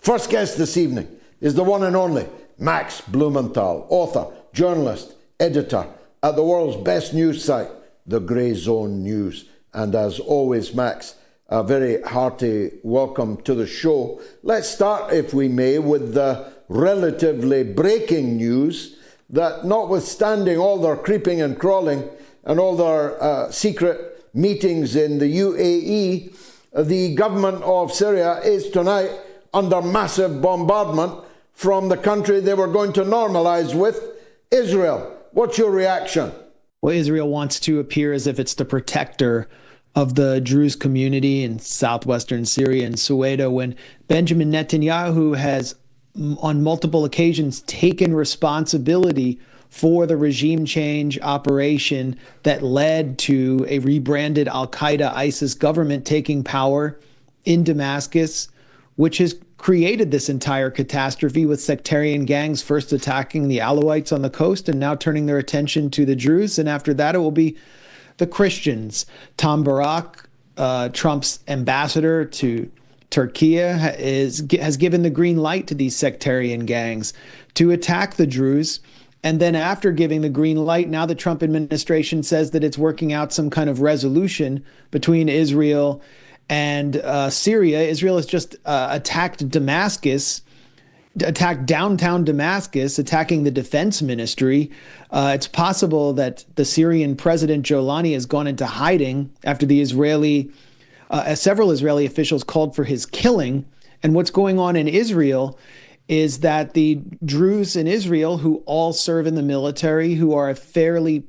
First guest this evening is the one and only Max Blumenthal, author, journalist, editor at the world's best news site, The Grey Zone News. And as always, Max, a very hearty welcome to the show. Let's start, if we may, with the relatively breaking news that notwithstanding all their creeping and crawling and all their secret meetings in the UAE, the government of Syria is tonight under massive bombardment from the country they were going to normalize with, Israel. What's your reaction? Well, Israel wants to appear as if it's the protector of the Druze community in southwestern Syria and Soweto, when Benjamin Netanyahu has on multiple occasions taken responsibility for the regime change operation that led to a rebranded al-Qaeda ISIS government taking power in Damascus, which has created this entire catastrophe with sectarian gangs first attacking the Alawites on the coast and now turning their attention to the Druze. And after that, it will be the Christians. Tom Barak, Trump's ambassador to Turkey, has given the green light to these sectarian gangs to attack the Druze. And then after giving the green light, now the Trump administration says that it's working out some kind of resolution between Israel and Syria. Israel has just attacked Damascus, attacked downtown Damascus, attacking the defense ministry. It's possible that the Syrian president al-Julani has gone into hiding after the several Israeli officials called for his killing. And what's going on in Israel is that the Druze in Israel, who all serve in the military, who are probably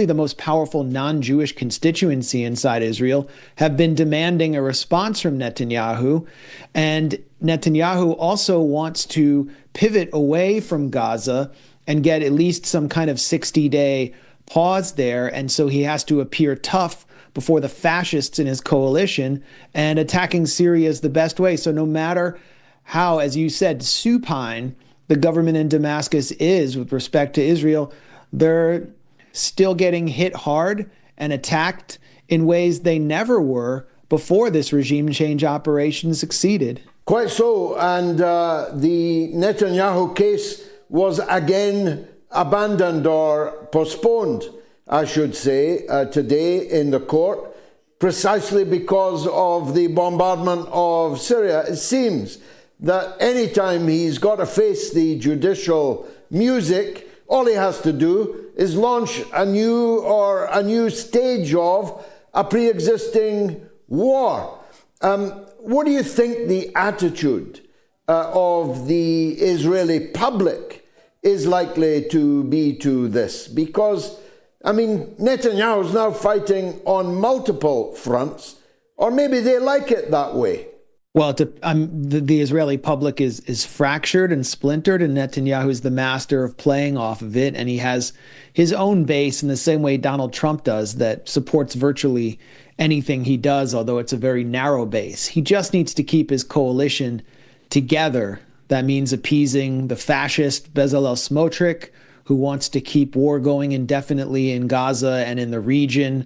the most powerful non-Jewish constituency inside Israel, have been demanding a response from Netanyahu. And Netanyahu also wants to pivot away from Gaza and get at least some kind of 60-day pause there. And so he has to appear tough before the fascists in his coalition, and attacking Syria is the best way. So no matter how, as you said, supine the government in Damascus is with respect to Israel, they're still getting hit hard and attacked in ways they never were before this regime change operation succeeded. Quite so. And the Netanyahu case was again abandoned or postponed, I should say, today in the court, precisely because of the bombardment of Syria. It seems that anytime he's got to face the judicial music, all he has to do is launch a new stage of a pre-existing war. What do you think the attitude of the Israeli public is likely to be to this? Because, I mean, Netanyahu is now fighting on multiple fronts, or maybe they like it that way. Well, the Israeli public is fractured and splintered, and Netanyahu is the master of playing off of it. And he has his own base in the same way Donald Trump does, that supports virtually anything he does, although it's a very narrow base. He just needs to keep his coalition together. That means appeasing the fascist Bezalel Smotrich, who wants to keep war going indefinitely in Gaza and in the region.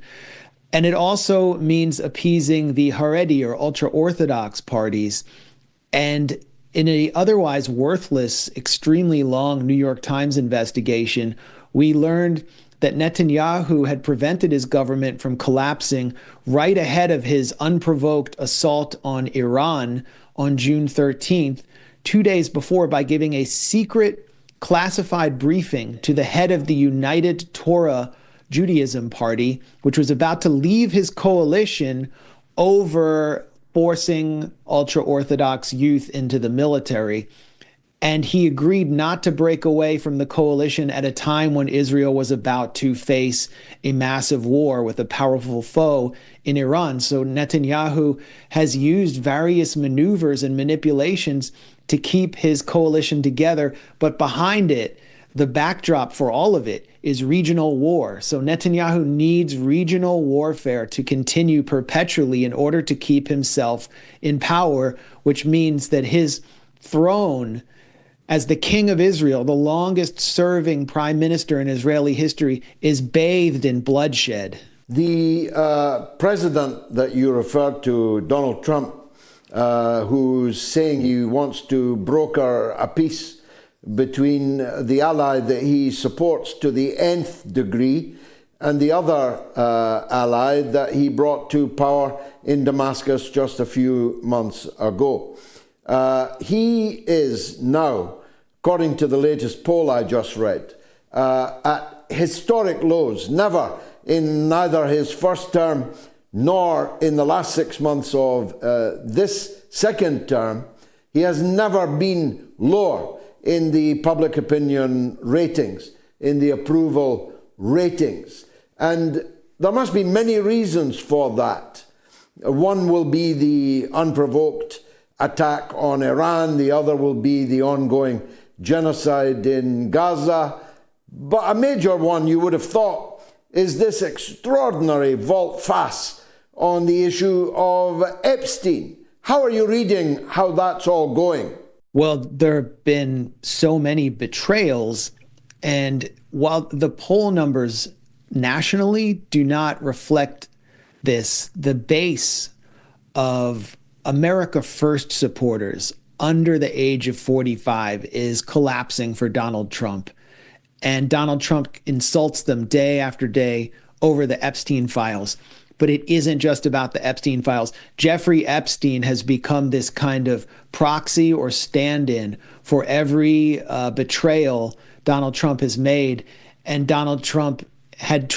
And it also means appeasing the Haredi or ultra-Orthodox parties. And in an otherwise worthless, extremely long New York Times investigation, we learned that Netanyahu had prevented his government from collapsing right ahead of his unprovoked assault on Iran on June 13th, 2 days before, by giving a secret classified briefing to the head of the United Torah Judaism Party, which was about to leave his coalition over forcing ultra-Orthodox youth into the military. And he agreed not to break away from the coalition at a time when Israel was about to face a massive war with a powerful foe in Iran. So Netanyahu has used various maneuvers and manipulations to keep his coalition together, but behind it, the backdrop for all of it is regional war. So Netanyahu needs regional warfare to continue perpetually in order to keep himself in power, which means that his throne as the king of Israel, the longest serving prime minister in Israeli history, is bathed in bloodshed. The president that you referred to, Donald Trump, who's saying he wants to broker a peace between the ally that he supports to the nth degree and the other ally that he brought to power in Damascus just a few months ago. He is now, according to the latest poll I just read, at historic lows. Never in neither his first term nor in the last 6 months of this second term, he has never been lower in the public opinion ratings, in the approval ratings. And there must be many reasons for that. One will be the unprovoked attack on Iran. The other will be the ongoing genocide in Gaza. But a major one, you would have thought, is this extraordinary volte-face on the issue of Epstein. How are you reading how that's all going? Well, there have been so many betrayals, and while the poll numbers nationally do not reflect this, the base of America First supporters under the age of 45 is collapsing for Donald Trump. And Donald Trump insults them day after day over the Epstein files. But it isn't just about the Epstein files. Jeffrey Epstein has become this kind of proxy or stand-in for every betrayal Donald Trump has made. And Donald Trump had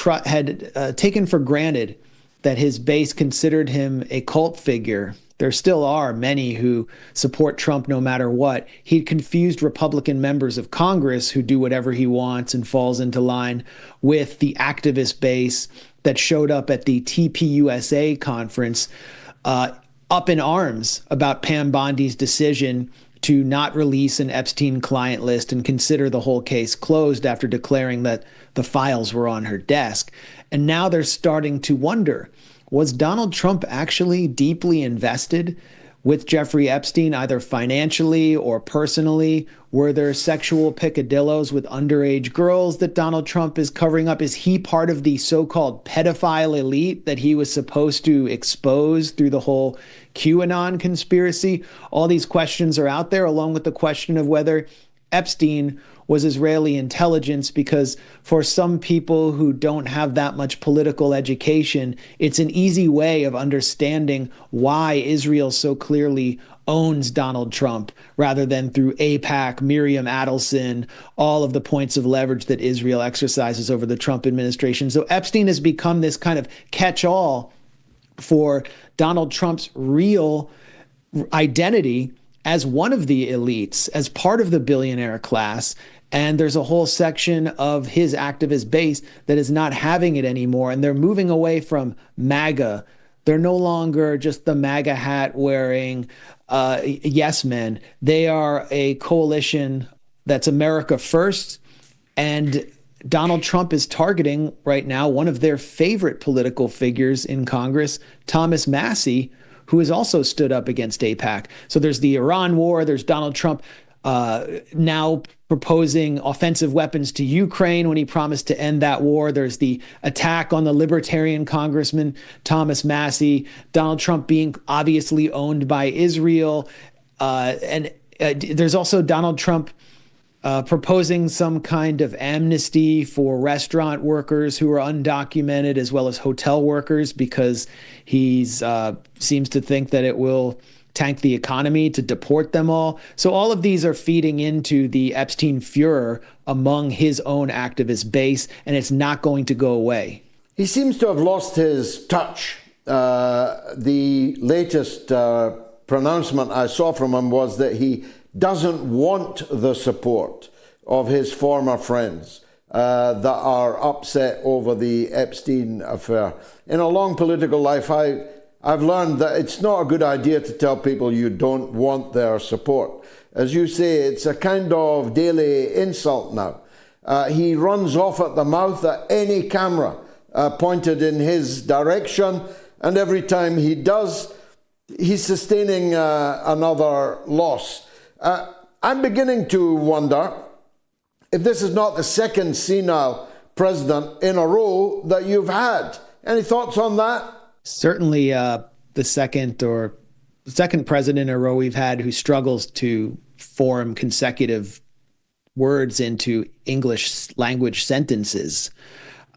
taken for granted that his base considered him a cult figure. There still are many who support Trump no matter what. He confused Republican members of Congress who do whatever he wants and falls into line with the activist base that showed up at the TPUSA conference up in arms about Pam Bondi's decision to not release an Epstein client list and consider the whole case closed after declaring that the files were on her desk. And now they're starting to wonder, was Donald Trump actually deeply invested with Jeffrey Epstein, either financially or personally? Were there sexual peccadillos with underage girls that Donald Trump is covering up? Is he part of the so-called pedophile elite that he was supposed to expose through the whole QAnon conspiracy? All these questions are out there, along with the question of whether Epstein was Israeli intelligence, because for some people who don't have that much political education, it's an easy way of understanding why Israel so clearly owns Donald Trump, rather than through AIPAC, Miriam Adelson, all of the points of leverage that Israel exercises over the Trump administration. So Epstein has become this kind of catch-all for Donald Trump's real identity as one of the elites, as part of the billionaire class. And there's a whole section of his activist base that is not having it anymore. And they're moving away from MAGA. They're no longer just the MAGA hat wearing yes men. They are a coalition that's America First. And Donald Trump is targeting right now one of their favorite political figures in Congress, Thomas Massie, who has also stood up against AIPAC. So there's the Iran war, there's Donald Trump now proposing offensive weapons to Ukraine when he promised to end that war. There's the attack on the Libertarian Congressman Thomas Massie, Donald Trump being obviously owned by Israel. And there's also Donald Trump proposing some kind of amnesty for restaurant workers who are undocumented, as well as hotel workers, because he seems to think that it will tank the economy to deport them all. So all of these are feeding into the Epstein furor among his own activist base, and it's not going to go away. He seems to have lost his touch. The latest pronouncement I saw from him was that he doesn't want the support of his former friends that are upset over the Epstein affair. In a long political life, I've learned that it's not a good idea to tell people you don't want their support. As you say, it's a kind of daily insult now. He runs off at the mouth at any camera pointed in his direction, and every time he does, he's sustaining another loss. I'm beginning to wonder if this is not the second senile president in a row that you've had. Any thoughts on that? Certainly the second or second president in a row we've had who struggles to form consecutive words into English language sentences.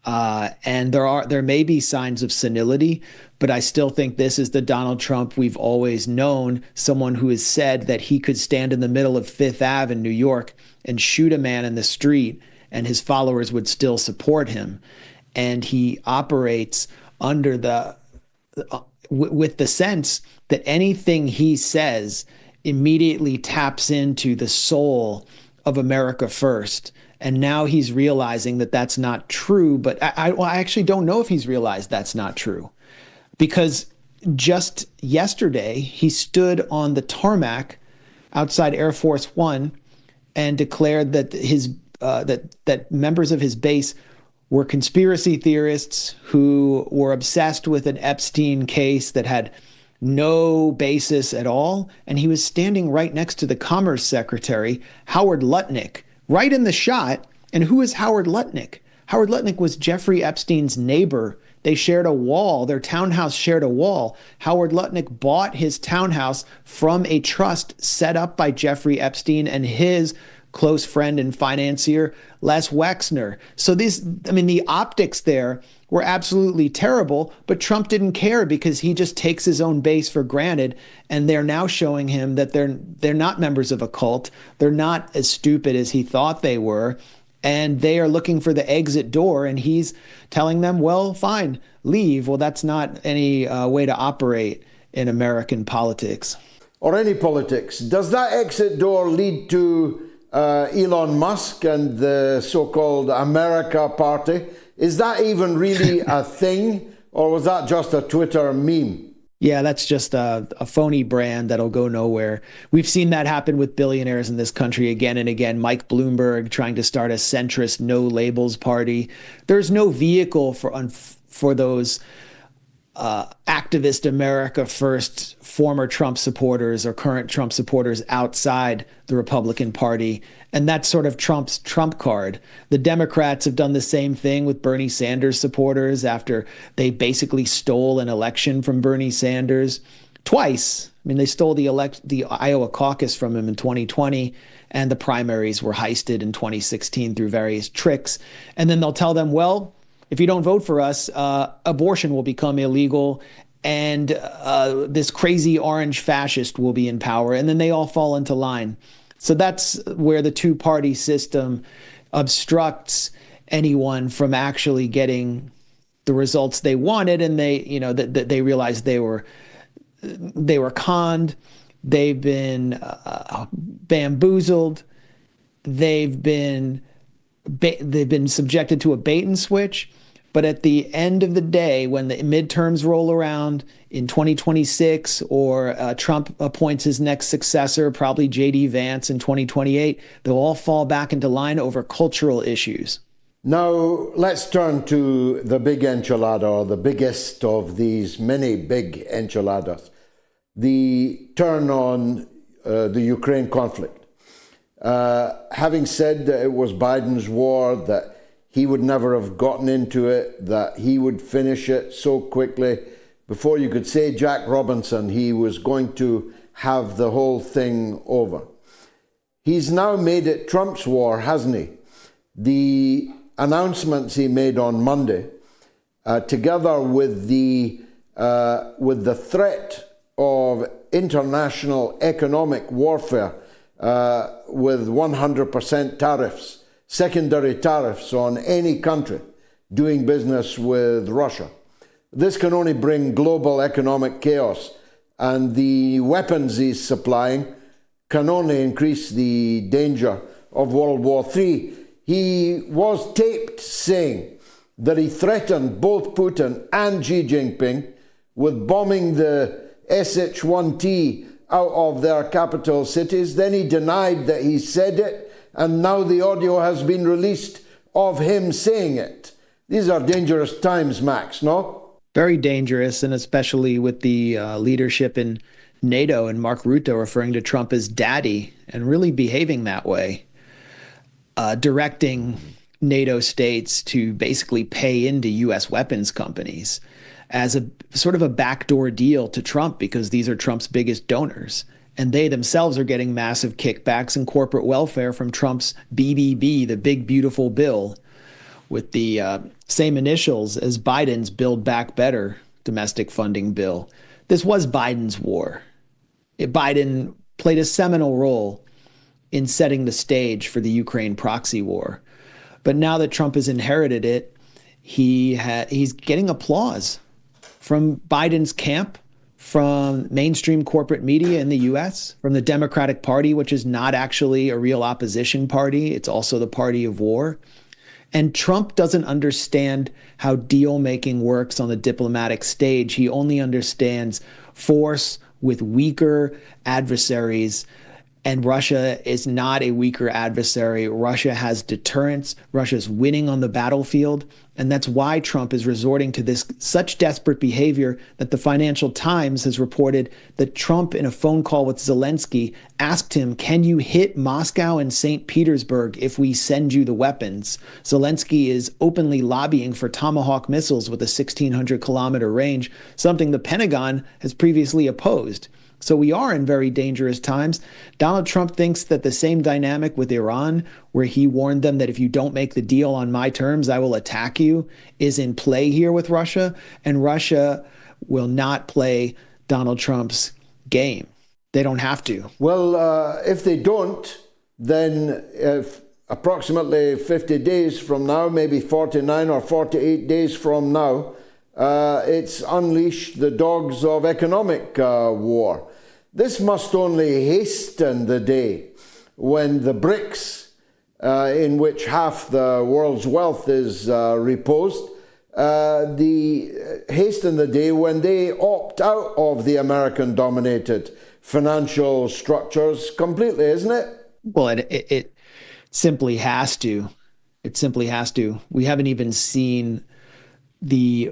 And there may be signs of senility, but I still think this is the Donald Trump we've always known, someone who has said that he could stand in the middle of Fifth Ave in New York and shoot a man in the street and his followers would still support him. And he operates under with the sense that anything he says immediately taps into the soul of America first. And now he's realizing that that's not true. But I actually don't know if he's realized that's not true. Because just yesterday, he stood on the tarmac outside Air Force One and declared that that members of his base were conspiracy theorists who were obsessed with an Epstein case that had no basis at all. And he was standing right next to the Commerce Secretary, Howard Lutnick, right in the shot. And who is Howard Lutnick? Howard Lutnick was Jeffrey Epstein's neighbor. They shared a wall. Their townhouse shared a wall. Howard Lutnick bought his townhouse from a trust set up by Jeffrey Epstein and his close friend and financier, Les Wexner. So the optics there were absolutely terrible, but Trump didn't care because he just takes his own base for granted. And they're now showing him that they're not members of a cult. They're not as stupid as he thought they were. And they are looking for the exit door. And he's telling them, well, fine, leave. Well, that's not any way to operate in American politics. Or any politics. Does that exit door lead to Elon Musk and the so-called America Party? Is that even really a thing, or was that just a Twitter meme? Yeah, that's just a phony brand that'll go nowhere. We've seen that happen with billionaires in this country again and again. Mike Bloomberg trying to start a centrist no labels party. There's no vehicle for those activist America First former Trump supporters or current Trump supporters outside the Republican Party. And that's sort of Trump's trump card. The Democrats have done the same thing with Bernie Sanders supporters after they basically stole an election from Bernie Sanders twice. I mean, they stole the Iowa caucus from him in 2020, and the primaries were heisted in 2016 through various tricks. And then they'll tell them, well, if you don't vote for us, abortion will become illegal, and this crazy orange fascist will be in power. And then they all fall into line. So that's where the two-party system obstructs anyone from actually getting the results they wanted. And they realized they were conned. They've been bamboozled. They've been subjected to a bait and switch. But at the end of the day, when the midterms roll around in 2026 or Trump appoints his next successor, probably J.D. Vance in 2028, they'll all fall back into line over cultural issues. Now, let's turn to the big enchilada, or the biggest of these many big enchiladas, the turn on the Ukraine conflict. Having said that it was Biden's war, that he would never have gotten into it, that he would finish it so quickly. Before you could say Jack Robinson, he was going to have the whole thing over. He's now made it Trump's war, hasn't he? The announcements he made on Monday, together with the threat of international economic warfare with 100% tariffs, secondary tariffs on any country doing business with Russia. This can only bring global economic chaos, and the weapons he's supplying can only increase the danger of World War III. He was taped saying that he threatened both Putin and Xi Jinping with bombing the SH-1T out of their capital cities. Then he denied that he said it, and now the audio has been released of him saying it. These are dangerous times, Max, no? Very dangerous, and especially with the leadership in NATO and Mark Rutte referring to Trump as daddy and really behaving that way, directing NATO states to basically pay into U.S. weapons companies. as a sort of a backdoor deal to Trump because these are Trump's biggest donors. And they themselves are getting massive kickbacks and corporate welfare from Trump's BBB, the Big Beautiful Bill, with the same initials as Biden's Build Back Better domestic funding bill. This was Biden's war. Biden played a seminal role in setting the stage for the Ukraine proxy war. But now that Trump has inherited it, he's getting applause from Biden's camp, from mainstream corporate media in the US, from the Democratic Party, which is not actually a real opposition party. It's also the party of war. And Trump doesn't understand how deal making works on the diplomatic stage. He only understands force with weaker adversaries. And Russia is not a weaker adversary. Russia has deterrence. Russia's winning on the battlefield. And that's why Trump is resorting to this such desperate behavior that the Financial Times has reported that Trump, in a phone call with Zelensky, asked him, can you hit Moscow and St. Petersburg if we send you the weapons? Zelensky is openly lobbying for Tomahawk missiles with a 1,600-kilometer range, something the Pentagon has previously opposed. So we are in very dangerous times. Donald Trump thinks that the same dynamic with Iran, where he warned them that if you don't make the deal on my terms, I will attack you, is in play here with Russia. And Russia will not play Donald Trump's game. They don't have to. Well, if they don't, then if approximately 50 days from now, maybe 49 or 48 days from now, it's unleashed the dogs of economic war. This must only hasten the day when the BRICS, in which half the world's wealth is reposed, hasten the day when they opt out of the American-dominated financial structures completely, isn't it? Well, it simply has to. It simply has to. We haven't even seen the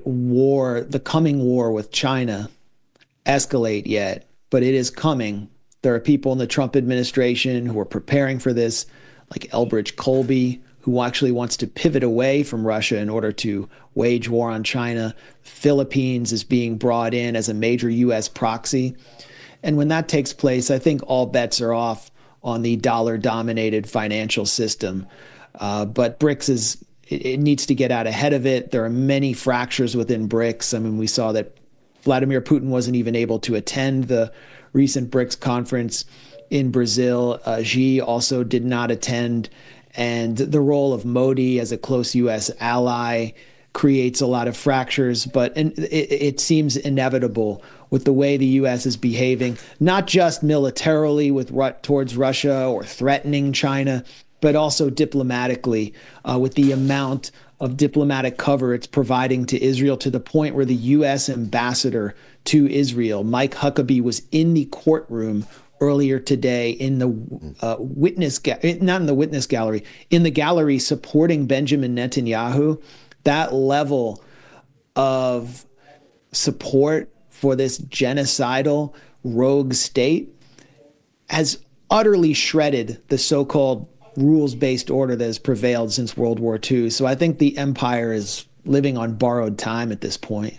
coming war with China escalate yet, but it is coming. There are people in the Trump administration who are preparing for this, like Elbridge Colby, who actually wants to pivot away from Russia in order to wage war on China. Philippines is being brought in as a major U.S. proxy. And when that takes place, I think all bets are off on the dollar-dominated financial system. But BRICS it needs to get out ahead of it. There are many fractures within BRICS. I mean, we saw that Vladimir Putin wasn't even able to attend the recent BRICS conference in Brazil. Xi also did not attend. And the role of Modi as a close U.S. ally creates a lot of fractures. But it seems inevitable with the way the U.S. is behaving, not just militarily towards Russia or threatening China, but also diplomatically, with the amount of diplomatic cover it's providing to Israel, to the point where the U.S. ambassador to Israel, Mike Huckabee, was in the courtroom earlier today in the in the gallery supporting Benjamin Netanyahu. That level of support for this genocidal rogue state has utterly shredded the so-called rules-based order that has prevailed since World War II. So I think the empire is living on borrowed time at this point.